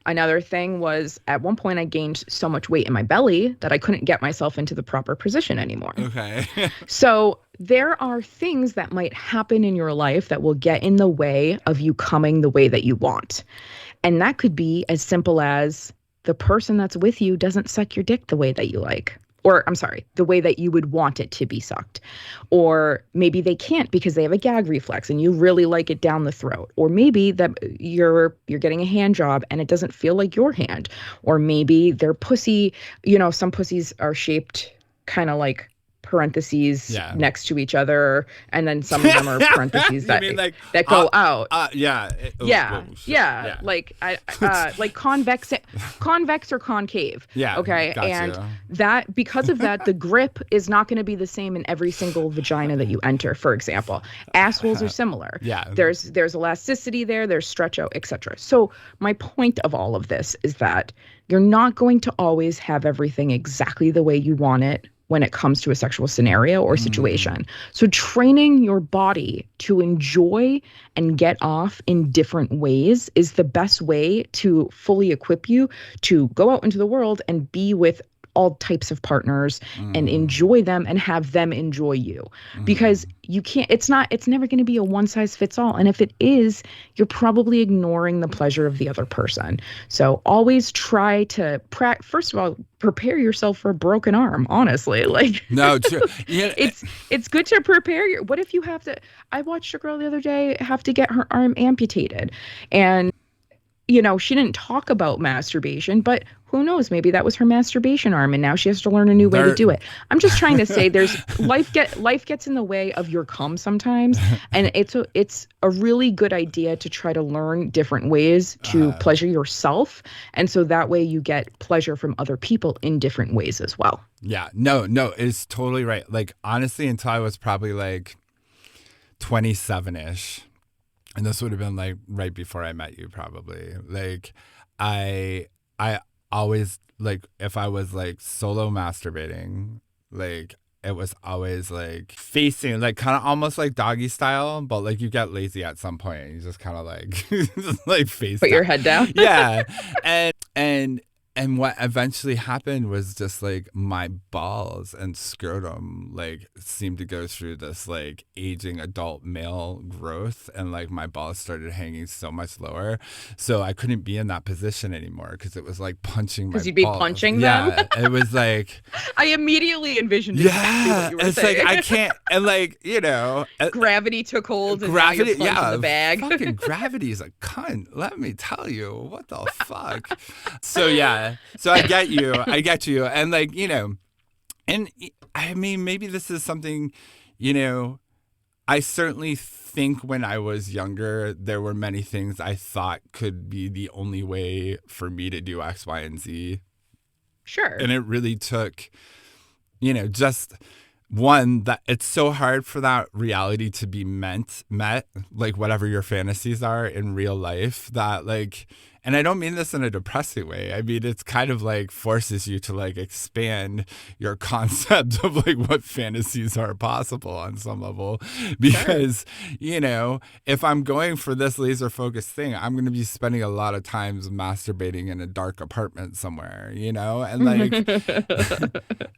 Another thing was at one point I gained so much weight in my belly that I couldn't get myself into the proper position anymore. Okay. So there are things that might happen in your life that will get in the way of you coming the way that you want. And that could be as simple as the person that's with you doesn't suck your dick the way that you like. Or I'm sorry, the way that you would want it to be sucked. Or maybe they can't because they have a gag reflex and you really like it down the throat. Or maybe that you're getting a hand job and it doesn't feel like your hand. Or maybe their pussy, some pussies are shaped kind of like parentheses Yeah. next to each other, and then some of them are parentheses You that mean like, that go out. Yeah. Yeah, Oh, shit. yeah, like like convex or concave. Yeah. Okay, got and you. that because of that, the grip is not going to be the same in every single vagina that you enter. For example, assholes are similar. Yeah. There's elasticity there. There's stretch out, etc. So my point of all of this is that you're not going to always have everything exactly the way you want it when it comes to a sexual scenario or situation. So training your body to enjoy and get off in different ways is the best way to fully equip you to go out into the world and be with all types of partners and enjoy them and have them enjoy you. Because you can't, it's never going to be a one size fits all. And if it is, you're probably ignoring the pleasure of the other person. So always try to first of all, prepare yourself for a broken arm, honestly. Like No, true. Yeah. it's good to prepare what if you have to, I watched a girl the other day have to get her arm amputated, and she didn't talk about masturbation, but who knows? Maybe that was her masturbation arm, and now she has to learn a new way to do it. I'm just trying to say, life gets in the way of your cum sometimes, and it's a really good idea to try to learn different ways to pleasure yourself, and so that way you get pleasure from other people in different ways as well. Yeah. No, it's totally right. Like, honestly, until I was probably like 27-ish. And this would have been like right before I met you, probably. Like, I always, like, if I was like solo masturbating, like, it was always like facing, like, kind of almost like doggy style, but like you get lazy at some point and you just kind of like, just, like face Put your head down. Yeah. And what eventually happened was just like my balls and scrotum like seemed to go through this like aging adult male growth, and like my balls started hanging so much lower, so I couldn't be in that position anymore because it was like punching my balls. Because you'd be punching them? Yeah, it was like I immediately envisioned exactly what you were it's saying. like I can't, and like Gravity took hold and now you're plunged in the bag. Fucking gravity is a cunt. Let me tell you, what the fuck. So yeah, so I get you, and like and I mean maybe this is something, I certainly think when I was younger there were many things I thought could be the only way for me to do X, Y, and Z. Sure. And it really took, just one, that it's so hard for that reality to be met, like whatever your fantasies are in real life, that like, and I don't mean this in a depressing way. I mean, it's kind of like forces you to like expand your concept of like what fantasies are possible on some level. Because, if I'm going for this laser focused thing, I'm going to be spending a lot of times masturbating in a dark apartment somewhere, and like,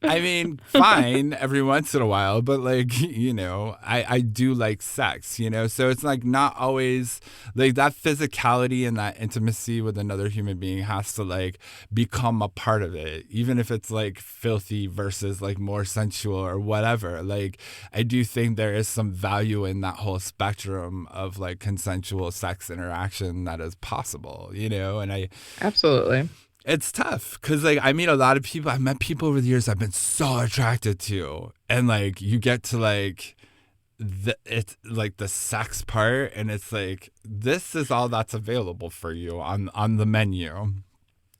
I mean, fine every once in a while, but like, I do like sex, so it's like not always like that physicality and that intimacy with another human being has to like become a part of it, even if it's like filthy versus like more sensual or whatever. Like, I do think there is some value in that whole spectrum of like consensual sex interaction that is possible, and I Absolutely. it's tough because like I meet a lot of people. I've met people over the years I've been so attracted to, and like you get to like it's like the sex part, and it's like this is all that's available for you on the menu.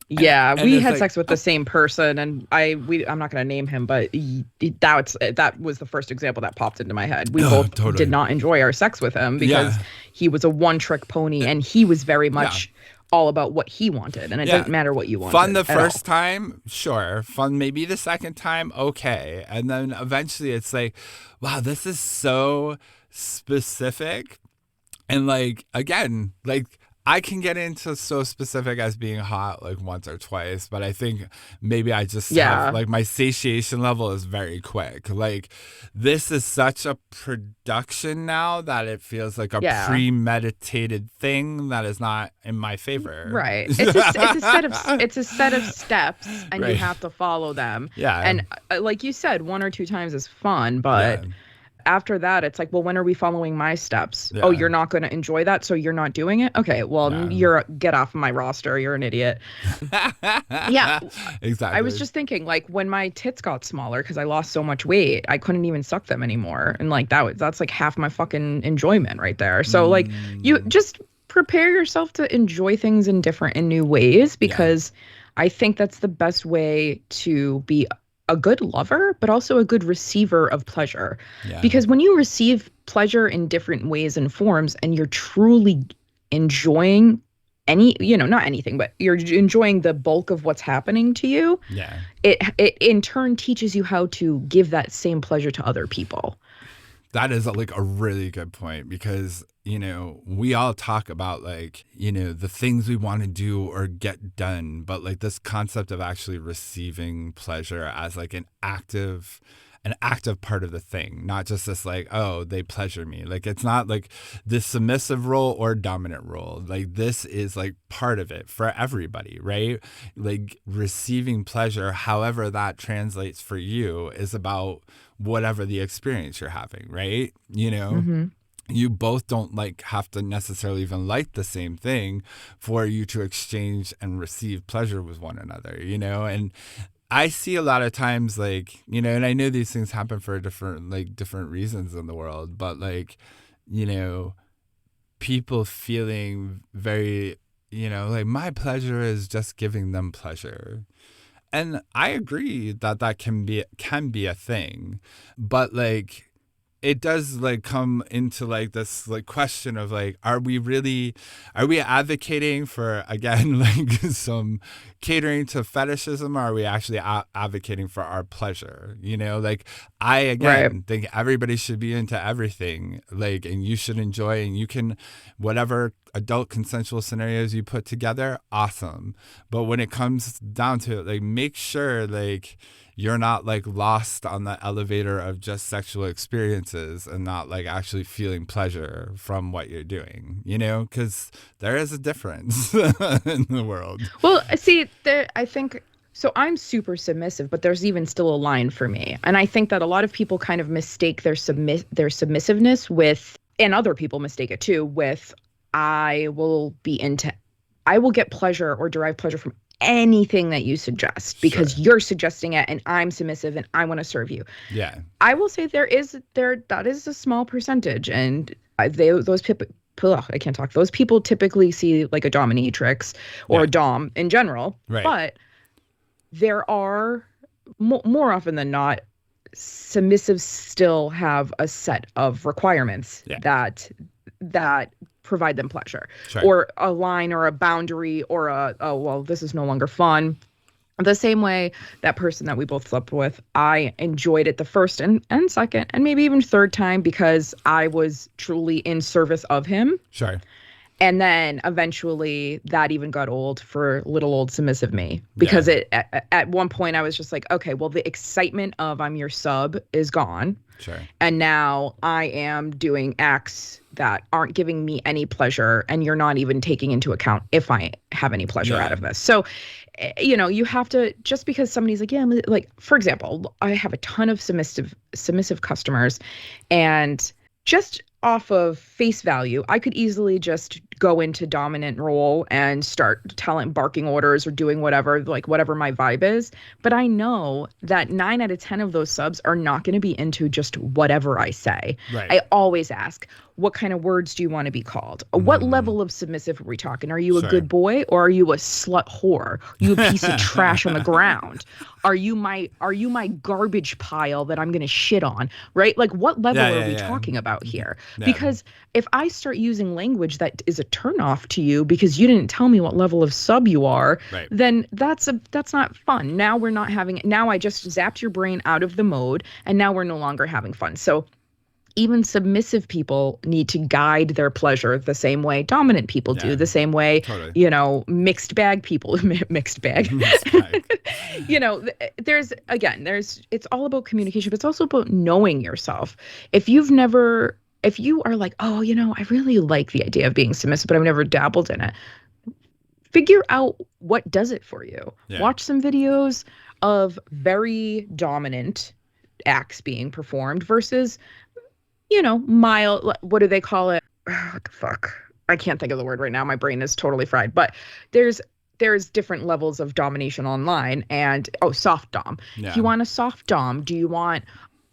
Yeah, And we it's had like, sex with the same person, and I'm not going to name him, but that was the first example that popped into my head. We both totally. did not enjoy our sex with him because he was a one-trick pony, and he was very much all about what he wanted, and it doesn't matter what you want. Fun the first time, sure. Fun maybe the second time, okay. And then eventually it's like, wow, this is so specific. And like, again, like I can get into so specific as being hot like once or twice, but I think maybe I just have like my satiation level is very quick. Like this is such a production now that it feels like a premeditated thing that is not in my favor. Right. It's a set of steps, and you have to follow them. Yeah. And like you said, 1 or 2 times is fun, but after that, it's like, well, when are we following my steps? Yeah. Oh, you're not going to enjoy that, so you're not doing it? Okay, well, get off my roster. You're an idiot. Yeah. Exactly. I was just thinking, like, when my tits got smaller because I lost so much weight, I couldn't even suck them anymore. And, like, that's, like, half my fucking enjoyment right there. So, like, you just prepare yourself to enjoy things in different and new ways, because I think that's the best way to be a good lover, but also a good receiver of pleasure. Yeah. Because when you receive pleasure in different ways and forms, and you're truly enjoying not anything, but you're enjoying the bulk of what's happening to you, it in turn teaches you how to give that same pleasure to other people. That is like a really good point, because, we all talk about like, the things we want to do or get done, but like this concept of actually receiving pleasure as like an active part of the thing, not just this like, oh, they pleasure me. Like it's not like this submissive role or dominant role. Like this is like part of it for everybody, right? Like receiving pleasure, however that translates for you, is about whatever the experience you're having, right? You both don't like have to necessarily even like the same thing for you to exchange and receive pleasure with one another, and I see a lot of times like, and I know these things happen for different reasons in the world, but like, people feeling very, like my pleasure is just giving them pleasure. And I agree that can be a thing, but like, it does like come into like this like question of like, are we advocating for, again, like some catering to fetishism, or are we actually advocating for our pleasure? Like I, again, think everybody should be into everything, like, and you should enjoy, and you can, whatever adult consensual scenarios you put together, awesome. But when it comes down to it, like, make sure like you're not like lost on the elevator of just sexual experiences and not like actually feeling pleasure from what you're doing, because there is a difference in the world. Well, see, I think, so I'm super submissive, but there's even still a line for me. And I think that a lot of people kind of mistake their submissiveness with, and other people mistake it too, with I will get pleasure or derive pleasure from anything that you suggest, because you're suggesting it and I'm submissive and I want to serve you. Yeah. I will say that is a small percentage, and those people, I can't talk. Those people typically see like a dominatrix or a dom in general, right? But there are more often than not, submissives still have a set of requirements that provide them pleasure, or a line or a boundary or this is no longer fun. The same way that person that we both slept with, I enjoyed it the first and second and maybe even third time because I was truly in service of him. Sure. And then eventually that even got old for little old submissive me, because at one point I was just like, okay, well, the excitement of I'm your sub is gone. Sure. And now I am doing acts that aren't giving me any pleasure, and you're not even taking into account if I have any pleasure out of this. So, you have to, just because somebody's like, like, for example, I have a ton of submissive customers, and just off of face value, I could easily just go into dominant role and start barking orders or doing whatever my vibe is. But I know that 9 out of 10 of those subs are not going to be into just whatever I say. Right. I always ask, what kind of words do you want to be called? What level of submissive are we talking? Are you a good boy, or are you a slut whore? Are you a piece of trash on the ground? Are you my garbage pile that I'm going to shit on? Right? Like, what level are we talking about here? Yeah. Because if I start using language that is a turnoff to you because you didn't tell me what level of sub you are, then that's not fun. Now we're not having it. Now I just zapped your brain out of the mode, and now we're no longer having fun. So even submissive people need to guide their pleasure the same way dominant people do, Yeah. the same way, Totally. you know, mixed bag people, mixed bag. Mixed bag. You know, it's all about communication, but it's also about knowing yourself. If you are like, oh, you know, I really like the idea of being submissive, but I've never dabbled in it, figure out what does it for you. Yeah. Watch some videos of very dominant acts being performed versus, you know, mild, what do they call it? What the fuck? I can't think of the word right now. My brain is totally fried. But there's different levels of domination online, and soft dom. Yeah. If you want a soft dom, do you want,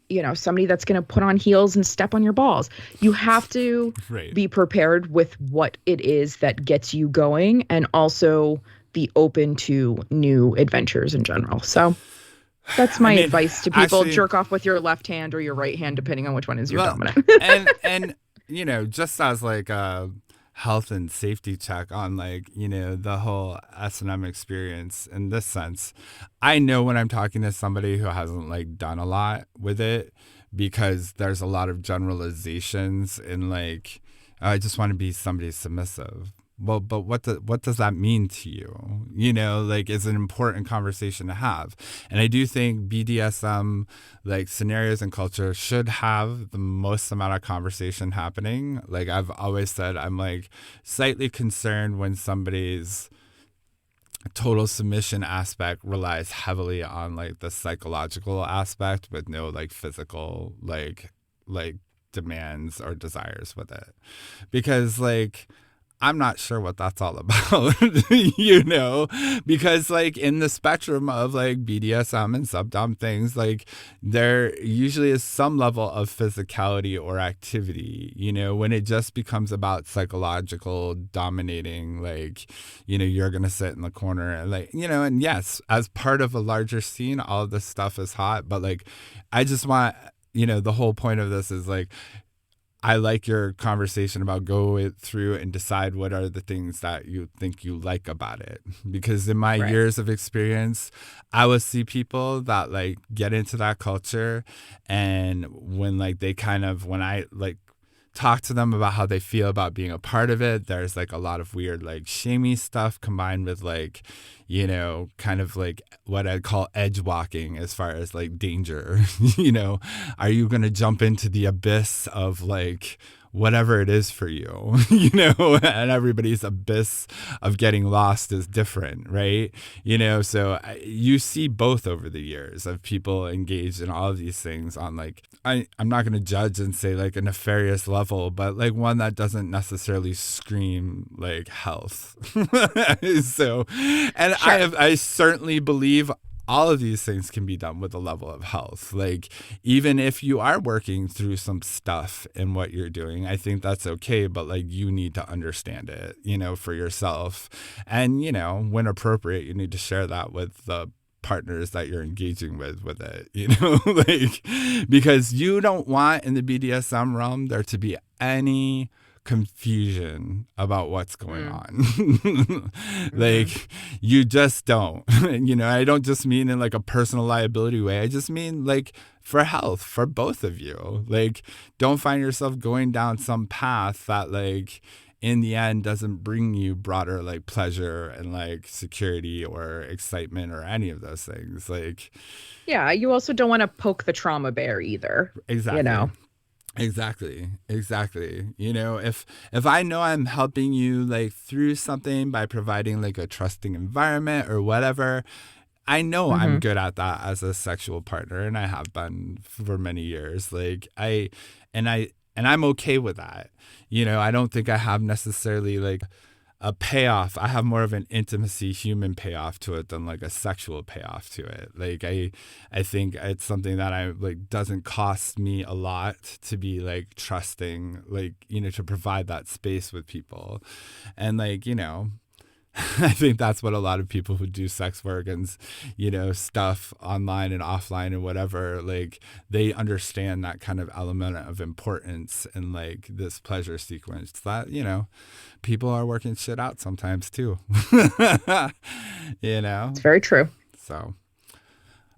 you know, somebody that's going to put on heels and step on your balls? You have to Right. be prepared with what it is that gets you going, and also be open to new adventures in general. So that's my advice to people. Actually, jerk off with your left hand or your right hand, depending on which one is your dominant. and you know, just as like a health and safety check on like, you know, the whole S&M experience in this sense, I know when I'm talking to somebody who hasn't like done a lot with it, because there's a lot of generalizations in like, I just want to be somebody submissive. Well, but what does that mean to you? You know, like, it's an important conversation to have. And I do think BDSM, like, scenarios and culture should have the most amount of conversation happening. Like, I've always said, I'm, like, slightly concerned when somebody's total submission aspect relies heavily on, like, the psychological aspect with no, like, physical, like demands or desires with it. Because, like, I'm not sure what that's all about, you know, because like in the spectrum of like BDSM and subdom things, like there usually is some level of physicality or activity, you know, when it just becomes about psychological dominating, like, you know, you're going to sit in the corner and like, you know, and yes, as part of a larger scene, all of this stuff is hot, but like, I just want, you know, the whole point of this is like, I like your conversation about go through and decide what are the things that you think you like about it. Because in my years of experience, I would see people that like get into that culture, and when like they kind of, when I like talk to them about how they feel about being a part of it, there's like a lot of weird like shamey stuff combined with like, you know, kind of like what I'd call edge walking as far as like danger. You know, are you going to jump into the abyss of like whatever it is for you, you know, and everybody's abyss of getting lost is different, right? You know, so you see both over the years of people engaged in all of these things on like, I'm not going to judge and say like a nefarious level, but like one that doesn't necessarily scream like health. So, and sure. I certainly believe all of these things can be done with a level of health. Like, even if you are working through some stuff in what you're doing, I think that's okay. But like, you need to understand it, you know, for yourself. And, you know, when appropriate, you need to share that with the partners that you're engaging with it, you know, like, because you don't want in the BDSM realm there to be any confusion about what's going on. Like, you just don't. You know, I don't just mean in like a personal liability way. I just mean like for health, for both of you. Like, don't find yourself going down some path that like in the end doesn't bring you broader like pleasure and like security or excitement or any of those things. Like, yeah, you also don't want to poke the trauma bear either. Exactly. You know. Exactly. You know, if I know I'm helping you like through something by providing like a trusting environment or whatever, I know I'm good at that as a sexual partner, and I have been for many years. Like I'm okay with that. You know, I don't think I have necessarily like a payoff. I have more of an intimacy human payoff to it than like a sexual payoff to it. Like I think it's something that I like doesn't cost me a lot to be like trusting, like, you know, to provide that space with people. And like, you know, I think that's what a lot of people who do sex work and, you know, stuff online and offline and whatever, like they understand that kind of element of importance in like this pleasure sequence that, you know, people are working shit out sometimes too. You know? It's very true. So,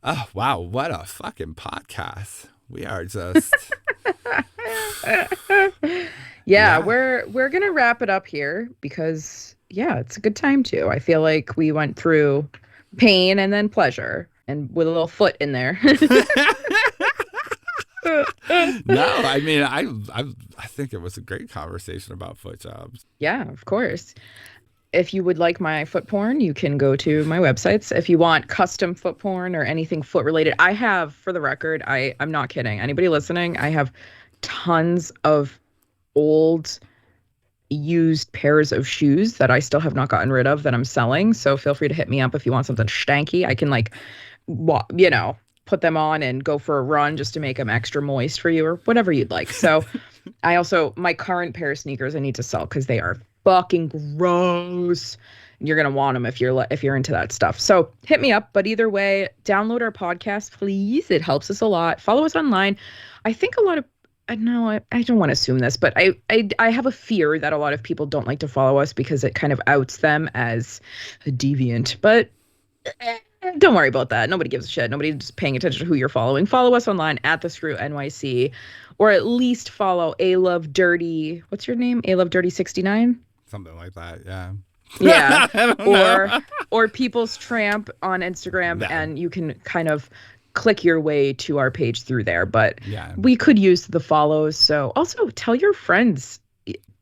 oh, wow. What a fucking podcast. We are just Yeah, we're gonna wrap it up here because it's a good time too. I feel like we went through pain and then pleasure, and with a little foot in there. No, I mean, I think it was a great conversation about foot jobs. Yeah, of course. If you would like my foot porn, you can go to my websites. If you want custom foot porn or anything foot related, I have, for the record, I'm not kidding. Anybody listening, I have tons of old used pairs of shoes that I still have not gotten rid of that I'm selling. So feel free to hit me up if you want something stanky. I can put them on and go for a run just to make them extra moist for you or whatever you'd like. So I also, my current pair of sneakers I need to sell because they are fucking gross. You're going to want them if you're into that stuff. So hit me up. But either way, download our podcast, please. It helps us a lot. Follow us online. I think a lot of, no, I don't want to assume this, but I have a fear that a lot of people don't like to follow us because it kind of outs them as a deviant. But don't worry about that. Nobody gives a shit. Nobody's paying attention to who you're following. Follow us online at The Screw NYC, or at least follow A Love Dirty. What's your name? A Love Dirty 69? Something like that, yeah. Yeah. or People's Tramp on Instagram, and you can kind of click your way to our page through there. But we could use the follows. So also tell your friends,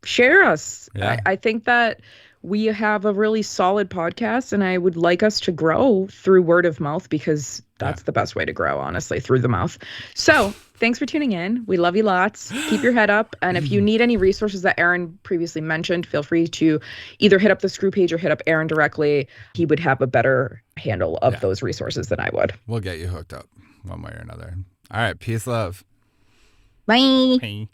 share us. Yeah. I think that we have a really solid podcast, and I would like us to grow through word of mouth because that's the best way to grow, honestly, through the mouth. So thanks for tuning in. We love you lots. Keep your head up. And if you need any resources that Aaron previously mentioned, feel free to either hit up the Screw page or hit up Aaron directly. He would have a better handle of those resources than I would. We'll get you hooked up one way or another. All right. Peace, love. Bye. Bye.